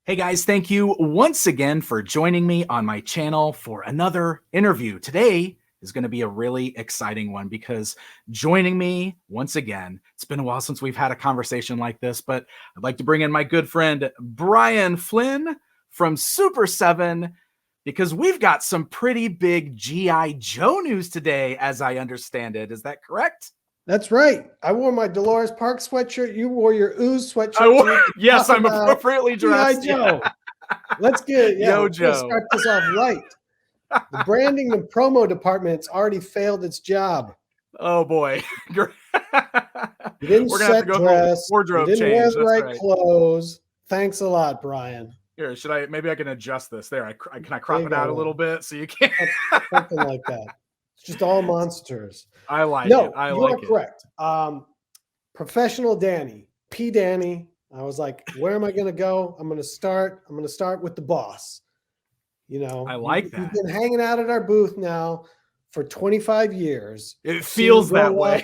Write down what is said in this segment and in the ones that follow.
Hey guys, thank you once again for joining me on my channel for another interview. Today is going to be a really exciting one because joining me once again, it's been a while since we've had a conversation like this, but I'd like to bring in my good friend Brian Flynn from Super 7 because we've got some pretty big G.I. Joe news today, as I understand it. Is that correct? That's right. I wore my Dolores Park sweatshirt. You wore your Ooze sweatshirt. Yes, I'm appropriately dressed. Joe. Yeah. Let's get it. Yeah, Yo, we're going to Joe. start this off right. The branding and promo department's already failed its job. Oh boy. You didn't We're gonna have to go through a wardrobe you didn't wear change. the That's right right. clothes. Thanks a lot, Brian. Here, maybe I can adjust this. There, can I crop There you it out a go. little bit so you can? Something like that. It's just all monsters. I like it. No, I you like are it. correct. Professional Danny, P. Danny. I was like, where am I going to go? I'm going to start with the boss. You know, I like that. You've been hanging out at our booth now for 25 years. It feels that way.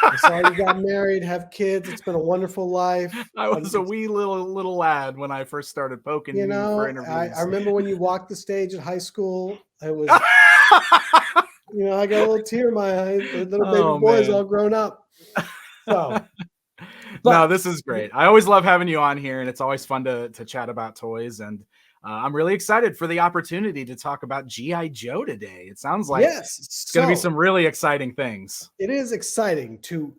I saw you got married, have kids. It's been a wonderful life. I was a wee little lad when I first started poking you for interviews. I remember when you walked the stage at high school. It was, I got a little tear in my eye. The little baby boys all grown up. So, no, this is great. I always love having you on here, and it's always fun to chat about toys. And I'm really excited for the opportunity to talk about G.I. Joe today. It sounds like it's going to be some really exciting things. It is exciting to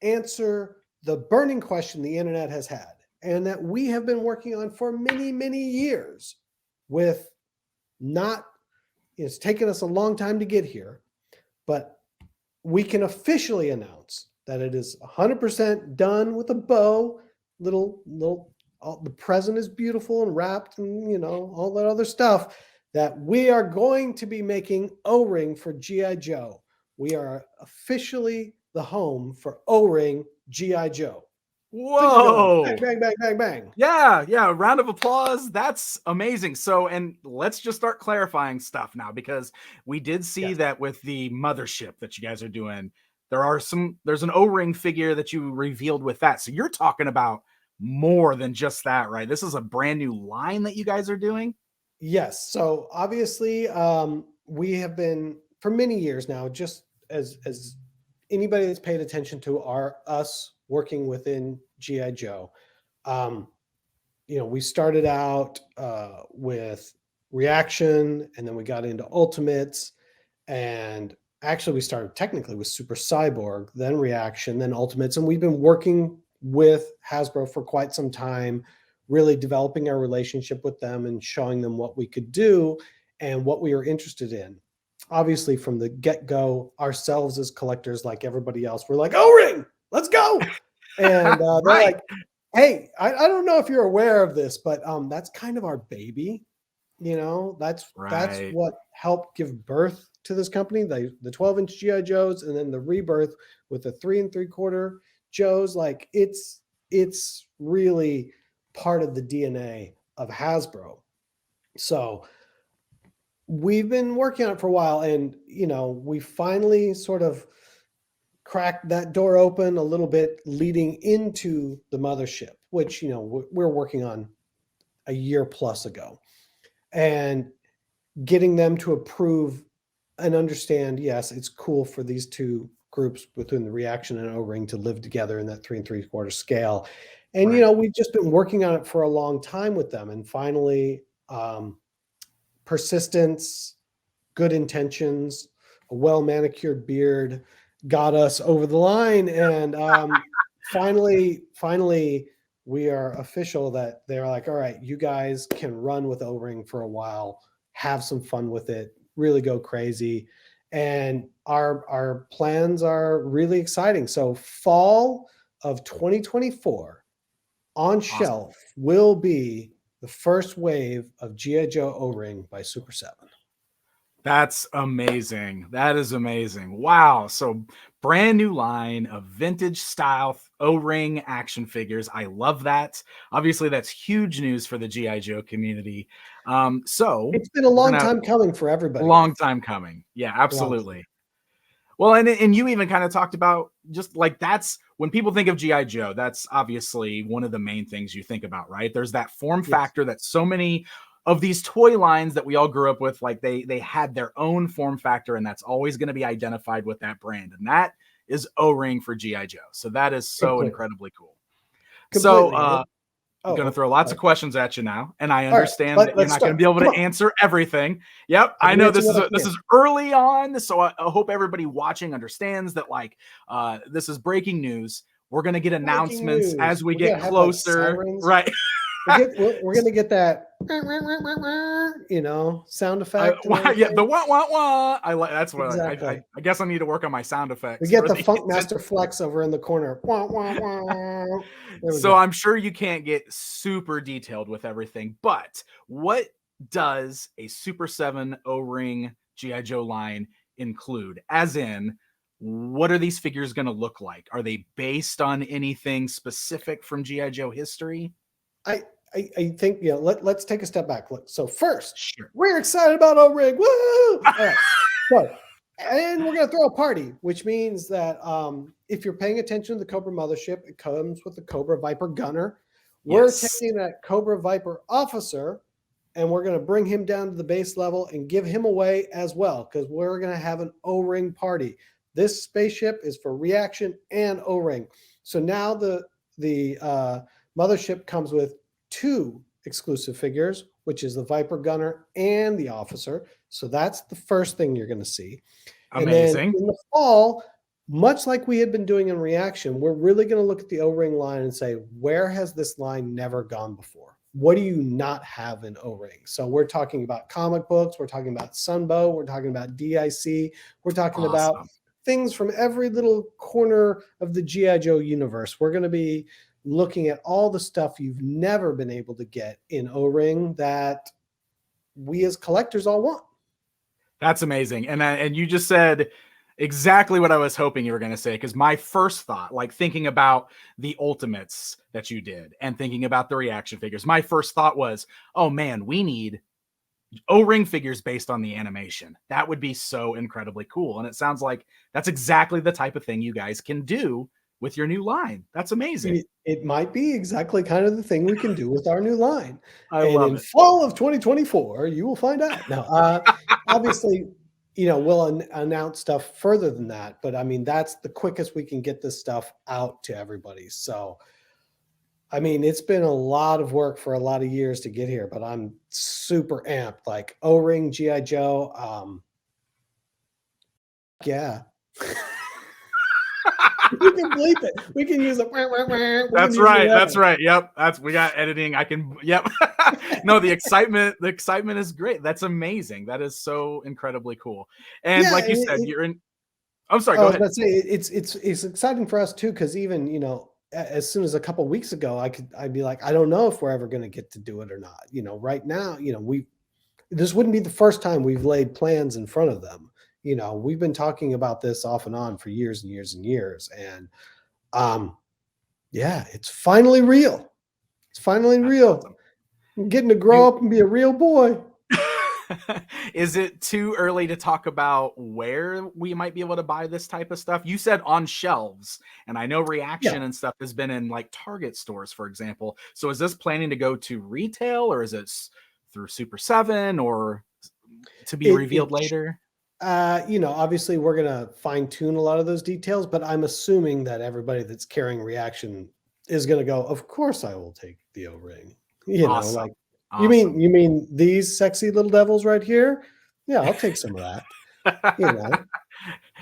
answer the burning question the internet has had, and that we have been working on for many, many years with it's taken us a long time to get here, but we can officially announce that it is 100% done with a bow. The present is beautiful and wrapped and, all that other stuff, that we are going to be making O-Ring for G.I. Joe. We are officially the home for O-Ring G.I. Joe. Whoa. Bang, bang, bang, bang, bang. Yeah. Round of applause. That's amazing. So, and let's just start clarifying stuff now, because we did see that with the mothership that you guys are doing, there's an O-Ring figure that you revealed with that. So you're talking about more than just that, right? This is a brand new line that you guys are doing. Yes. So obviously, we have been for many years now, just as anybody that's paid attention to us working within G.I. Joe. We started out with Reaction, and then we got into Ultimates, and actually we started technically with Super Cyborg, then Reaction, then Ultimates, and we've been working with Hasbro for quite some time, really developing our relationship with them and showing them what we could do and what we were interested in. Obviously, from the get-go, ourselves as collectors, like everybody else, we're like, O-Ring, let's go. And they're like, hey, I don't know if you're aware of this, but that's kind of our baby. That's what helped give birth to this company, the 12-inch G.I. Joes, and then the rebirth with the 3 3/4 Joes. Like it's really part of the DNA of Hasbro. So we've been working on it for a while, and we finally sort of cracked that door open a little bit leading into the mothership, which we're working on a year plus ago, and getting them to approve and understand, yes, it's cool for these two groups within the Reaction and O-Ring to live together in that 3 3/4 scale. And we've just been working on it for a long time with them, and finally persistence, good intentions, a well manicured beard got us over the line. And finally we are official that they're like, all right, you guys can run with O-Ring for a while, have some fun with it, really go crazy. And our plans are really exciting. So fall of 2024 on shelf will be the first wave of G.I. Joe O-Ring by Super 7. That's amazing. That is amazing. Wow. So brand new line of vintage style O-Ring action figures. I love that. Obviously, that's huge news for the G.I. Joe community. So it's been a long time coming for everybody. Long time coming. Yeah, absolutely. Well, and you even kind of talked about just like that's when people think of GI Joe, that's obviously one of the main things you think about, right? There's that form Yes, factor that so many of these toy lines that we all grew up with, like they had their own form factor, and that's always going to be identified with that brand, and that is O-ring for GI Joe. So that is so completely, incredibly cool. So completely. I'm going to Oh, throw lots sorry. of questions at you now, and I All right, understand that you're let's not going to start. be able Come to on, answer everything. Yep, I I can know answer what I this can. is early on, so I hope everybody watching understands that like this is breaking news. We're going to get Breaking announcements news. as we We're get gonna have like closer, sirens. right? We're gonna get that sound effect and Yeah, the everything. wah wah wah. I like that's what Exactly. I guess I need to work on my sound We effects get for the these. Funk Master Flex over in the corner. Wah, wah, wah. There we So go. I'm sure you can't get super detailed with everything, but what does a Super 7 O-ring GI Joe line include? As in, what are these figures going to look like? Are they based on anything specific from GI Joe history? I I think let's take a step back. Look, so first, Sure. we're excited about O-Ring. Woo! All right. So and we're gonna throw a party, which means that if you're paying attention to the Cobra Mothership, it comes with the Cobra Viper Gunner. We're Yes. taking that Cobra Viper officer and we're going to bring him down to the base level and give him away as well because we're going to have an O-ring party. This spaceship is for reaction and O-ring. So now the mothership comes with two exclusive figures, which is the Viper Gunner and the officer. So that's the first thing you're going to see. And then Amazing. in the fall, much like we had been doing in reaction, we're really going to look at the O-ring line and say, where has this line never gone before? What do you not have in O-ring? So we're talking about comic books, we're talking about Sunbow, we're talking about DIC, we're talking about Awesome. things from every little corner of the GI Joe universe. We're going to be looking at all the stuff you've never been able to get in O-ring that we as collectors all want. That's amazing. And you just said exactly what I was hoping you were going to say, because my first thought, like thinking about the ultimates that you did and thinking about the reaction figures, my first thought was, oh man, we need O-ring figures based on the animation. That would be so incredibly cool. And it sounds like that's exactly the type of thing you guys can do with your new line. That's amazing. It might be exactly kind of the thing we can do with our new line. I And love in it. fall of 2024, you will find out. Now, obviously, we'll announce stuff further than that, but I mean, that's the quickest we can get this stuff out to everybody. So, I mean, it's been a lot of work for a lot of years to get here, but I'm super amped. Like O-ring, GI Joe, yeah. We can bleep it. We can use it. We can That's use right. That's whatever. right. Yep. We got editing. I can, yep. No, the excitement is great. That's amazing. That is so incredibly cool. And Yeah, like you said, you're in, I'm sorry, I go was ahead. about to say it's exciting for us too because even as soon as a couple weeks ago I'd be like I don't know if we're ever going to get to do it or not. Right now this wouldn't be the first time we've laid plans in front of them. We've been talking about this off and on for years and years and years, and yeah, it's finally real. It's finally That's real. awesome. I'm getting to grow You, up and be a real boy. is it too early to talk about where we might be able to buy this type of stuff? You said on shelves, and I know Yeah. reaction and stuff has been in like Target stores, for example. So is this planning to go to retail, or is it through Super 7, or to be It, revealed it later? Obviously we're going to fine tune a lot of those details, but I'm assuming that everybody that's carrying reaction is going to go, of course I will take the O-ring. Awesome. Like Awesome. you mean these sexy little devils right here? Yeah, I'll take some of that, you know?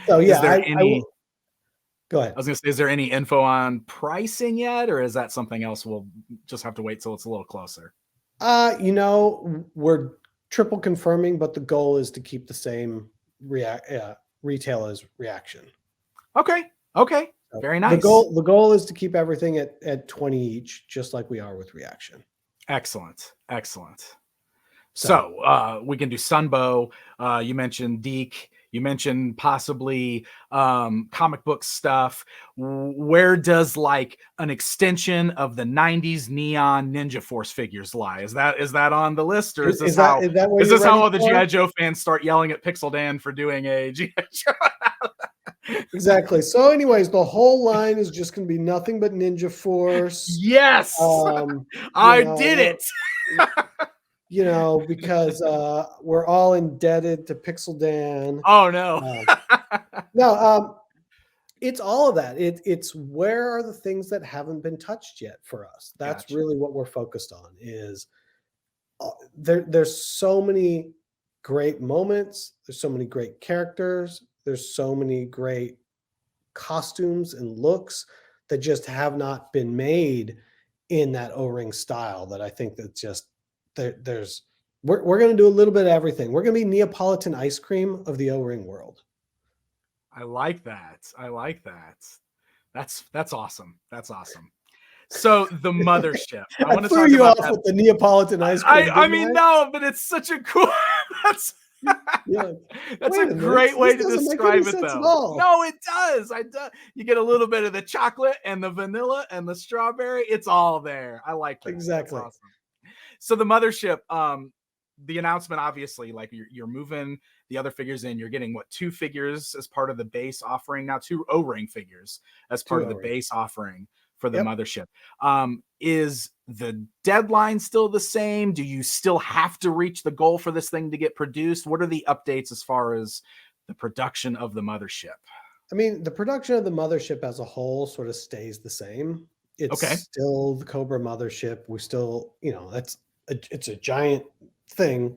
So Is yeah, there I any, will go I ahead. was gonna say, is there any info on pricing yet, or is that something else we'll just have to wait till it's a little closer? We're triple confirming, but the goal is to keep the same retail as reaction. Okay. Okay. So Very nice. the goal is to keep everything at 20 each, just like we are with reaction. Excellent. Excellent. So So we can do Sunbow. You mentioned Deke. You mentioned possibly comic book stuff. Where does like an extension of the 90s neon Ninja Force figures lie? Is that on the list, or is this how is that what is you're this how ready all the for? GI Joe fans start yelling at Pixel Dan for doing a GI Joe? Exactly. So, anyways, the whole line is just going to be nothing but Ninja Force. Yes, You I know, did it. because we're all indebted to Pixel Dan. Oh no. No, it's all of that. It's where are the things that haven't been touched yet for us? That's Gotcha. really what we're focused on. Is there's so many great moments. There's so many great characters. There's so many great costumes and looks that just have not been made in that O-ring style, that I think that just there's we're going to do a little bit of everything. We're going to be Neapolitan ice cream of the O-ring world. I like that. I like that. That's awesome. That's awesome. So the mothership. I I want to threw talk you about off that. with the Neapolitan ice cream. I mean, no, but it's such a cool that's Yeah. that's Wait a a minute. great way This to doesn't make any describe it sense at though. all. No, it does. I do. You get a little bit of the chocolate and the vanilla and the strawberry. It's all there. I like that. That's Exactly. awesome. So the mothership, the announcement, obviously, like you're moving the other figures in. You're getting what, 2 figures as part of the base offering now, 2 O-ring figures as part of the base offering for the mothership. Is the deadline still the same? Do you still have to reach the goal for this thing to get produced? What are the updates as far as the production of the mothership? I mean, the production of the mothership as a whole sort of stays the same. It's Okay. still the Cobra mothership. We still, it's a giant thing,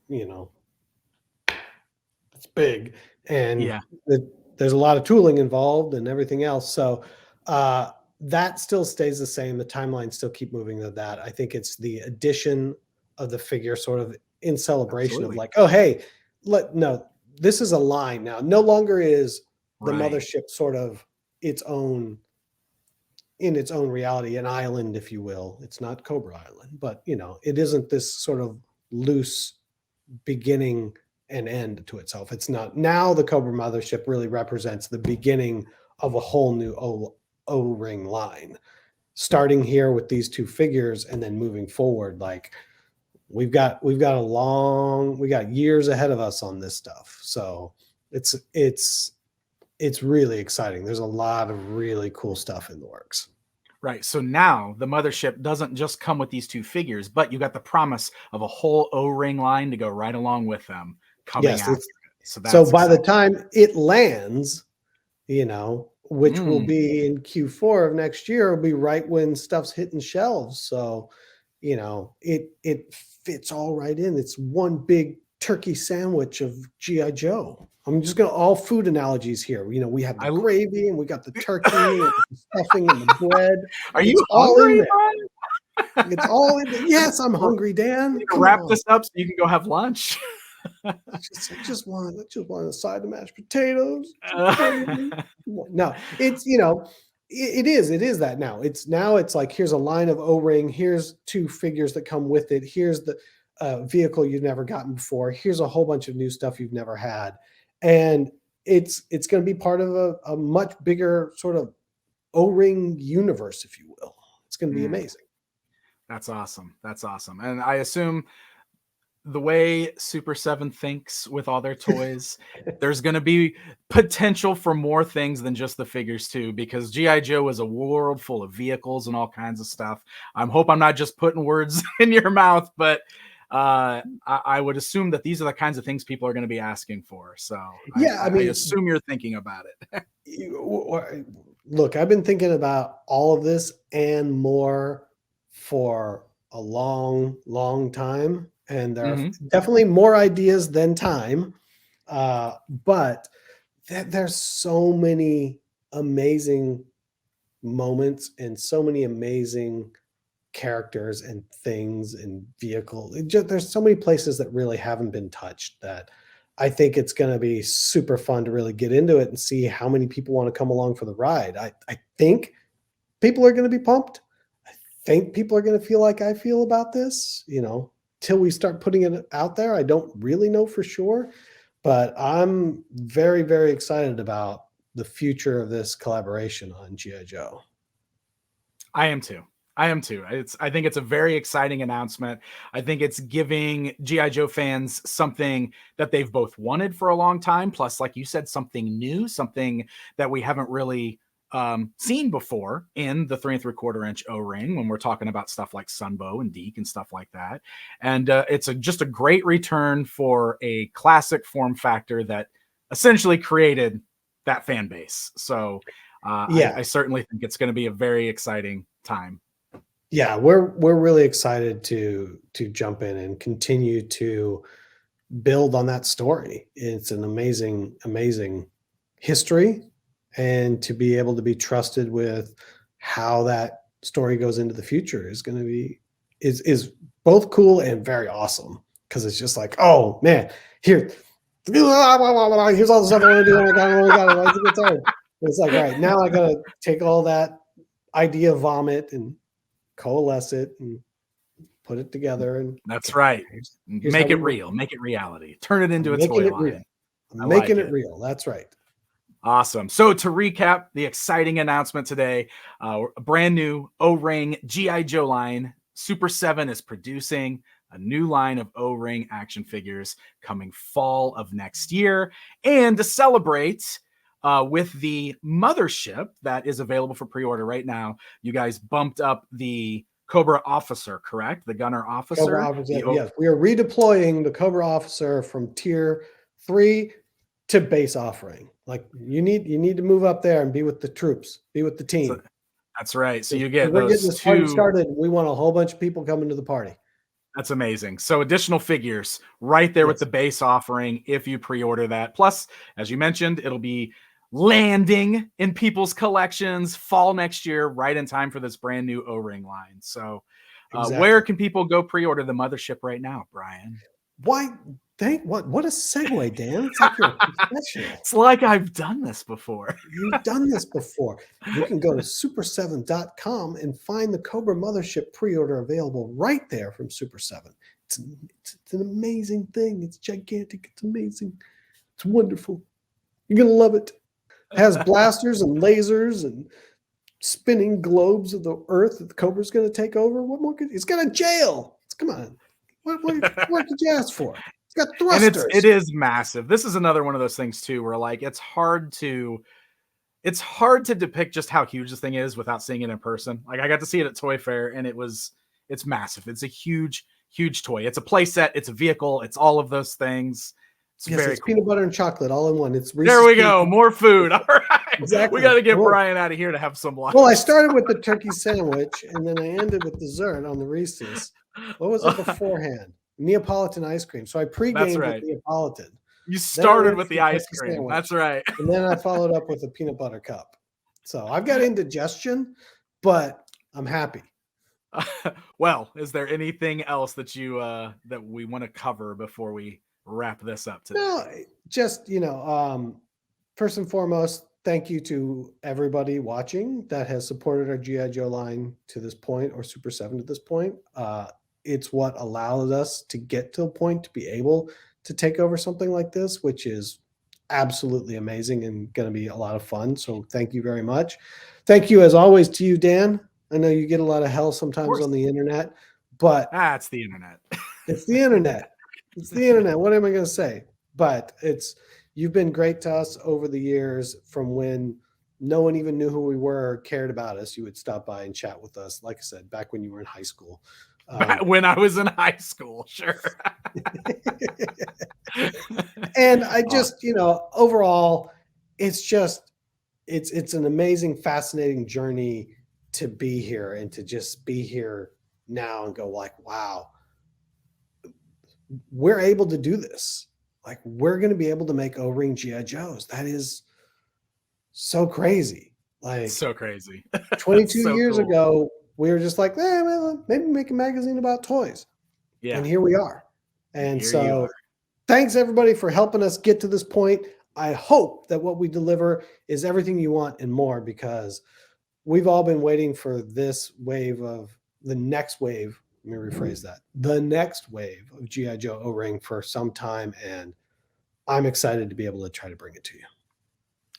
it's big, and there's a lot of tooling involved and everything else. So that still stays the same. The timelines still keep moving to that. I think it's the addition of the figure sort of in celebration of like, oh, hey, this is a line now. No longer is the mothership sort of its own, in its own reality, an island, if you will. It's not Cobra Island, but it isn't this sort of loose beginning and end to itself. It's not. Now the Cobra mothership really represents the beginning of a whole new O-ring line, starting here with these 2 figures and then moving forward. Like we got years ahead of us on this stuff. So it's really exciting. There's a lot of really cool stuff in the works. Right. So now the mothership doesn't just come with these 2 figures, but you got the promise of a whole O-ring line to go right along with them coming after it. So by the time it lands, which will be in Q4 of next year, will be right when stuff's hitting shelves. So, it fits all right in. It's one big turkey sandwich of GI Joe. I'm just going to all food analogies here. We have the gravy and we got the turkey and the stuffing and the bread. Are you hungry, Brian? It's all in there. Yes, I'm hungry, Dan. Wrap this up so you can go have lunch. I just want a side of mashed potatoes. No, it's it is that now. It's like, here's a line of O-ring. Here's 2 figures that come with it. Here's the vehicle you've never gotten before. Here's a whole bunch of new stuff you've never had, and it's going to be part of a much bigger sort of O-ring universe, if you will. It's going to be amazing. That's awesome. That's awesome. And I assume the way Super 7 thinks with all their toys, there's going to be potential for more things than just the figures too, because GI Joe is a world full of vehicles and all kinds of stuff. I hope I'm not just putting words in your mouth, but I would assume that these are the kinds of things people are going to be asking for. So I assume you're thinking about it. Look, I've been thinking about all of this and more for a long, long time. And there are definitely more ideas than time. But there's so many amazing moments and so many amazing characters and things and vehicles. There's so many places that really haven't been touched that I think it's going to be super fun to really get into it and see how many people want to come along for the ride. I think people are going to be pumped. I think people are going to feel like I feel about this, till we start putting it out there. I don't really know for sure, But I'm very, very excited about the future of this collaboration on GI Joe. I am too. I am too. I think it's a very exciting announcement. I think it's giving GI Joe fans something that they've both wanted for a long time, plus, like you said, something new, something that we haven't really seen before in the 3 3/4 inch O-ring when we're talking about stuff like Sunbow and Deke and stuff like that. And it's just a great return for a classic form factor that essentially created that fan base. So Yeah, I certainly think it's going to be a very exciting time. yeah, we're really excited to jump in and continue to build on that story. It's an amazing, amazing history, and to be able to be trusted with how that story goes into the future is going to be is both cool and very awesome, because it's just like, oh man, here's all the stuff I want to do. Oh my god, oh my god, why is it get tired? It's like, all right, now I gotta take all that idea vomit and coalesce it and put it together. And That's right. here's Make how it real. Make it reality. Turn it into a making toy it real. line. I'm I making like it it. real. That's right. Awesome. So to recap the exciting announcement today, a brand new O-ring GI Joe line. Super 7 is producing a new line of O-ring action figures coming fall of next year. And to celebrate with the mothership that is available for pre-order right now, you guys bumped up the Cobra Officer, correct? The Gunner Officer. Cobra Officer, yes, we are redeploying the Cobra Officer from tier 3 to base offering. Like, you need to move up there and be with the troops, be with the team. So, that's right. So you get we're getting those this party two. started. We want a whole bunch of people coming to the party. That's amazing. So additional figures right there with Yes. the base offering if you pre-order that. Plus, as you mentioned, it'll be landing in people's collections fall next year, right in time for this brand new O-ring line. So where Exactly. can people go pre-order the mothership right now, Brian? Why? What a segue, Dan. It's like you're a professional. It's like I've done this before. You've done this before. You can go to super7.com and find the Cobra Mothership pre-order available right there from Super 7. It's an amazing thing. It's gigantic. It's amazing. It's wonderful. You're going to love it. It has blasters and lasers and spinning globes of the earth that the Cobra's going to take over. What more could it's got a jail? Come on. What could you ask for? It's got thrusters. And it is massive. This is another one of those things too, where like it's hard to depict just how huge this thing is without seeing it in person. Like I got to see it at Toy Fair, and it's massive. It's a huge toy. It's a play set. It's a vehicle. It's all of those things. It's very cool. Peanut butter and chocolate all in one. It's Reese's there we go. More food. All right. Exactly. We got to get Brian out of here to have some lunch. Well, I started with the turkey sandwich, and then I ended with dessert on the Reese's. What was it beforehand? Neapolitan ice cream. So I pre-gamed with Neapolitan. You started with the ice cream. Sandwich, that's right. And then I followed up with a peanut butter cup. So I've got indigestion, but I'm happy. Well, is there anything else that you that we want to cover before we wrap this up today? No, just first and foremost, thank you to everybody watching that has supported our GI Joe line to this point, or Super 7 to this point. It's what allowed us to get to a point to be able to take over something like this, which is absolutely amazing and going to be a lot of fun. So thank you very much. Thank you, as always, to you, Dan. I know you get a lot of hell sometimes on the internet, but it's the internet. It's the internet. It's the internet. What am I going to say? But you've been great to us over the years. From when no one even knew who we were or cared about us, you would stop by and chat with us. Like I said, back when you were in high school. When I was in high school, sure. And I just, overall, it's an amazing, fascinating journey to be here, and to just be here now and go like, wow, we're able to do this. Like, we're going to be able to make O-ring GI Joes. That is so crazy. Like, so crazy. 22 years ago, we were just like, well, maybe make a magazine about toys. Yeah. And here we are. And so thanks everybody for helping us get to this point. I hope that what we deliver is everything you want and more, because we've all been waiting for this wave of the next wave. Let me rephrase that. The next wave of GI Joe O-ring for some time. And I'm excited to be able to try to bring it to you.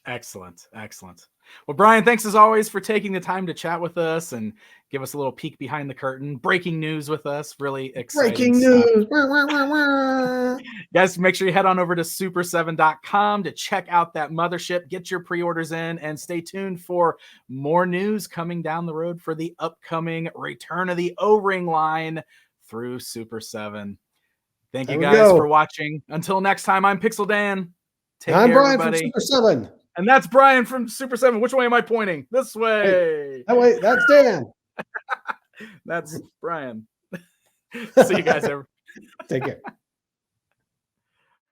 Excellent. Excellent. Well, Brian, thanks as always for taking the time to chat with us and give us a little peek behind the curtain, breaking news with us. Really exciting Breaking stuff. news. Guys, make sure you head on over to super7.com to check out that mothership, get your pre-orders in, and stay tuned for more news coming down the road for the upcoming return of the O-Ring line through Super 7. Thank you guys for watching. Until next time, I'm Pixel Dan. Take care, Brian everybody. from Super 7. And that's Brian from Super 7. Which way am I pointing? This way. Hey, that way. That's Dan. That's Brian. See you guys. Take care.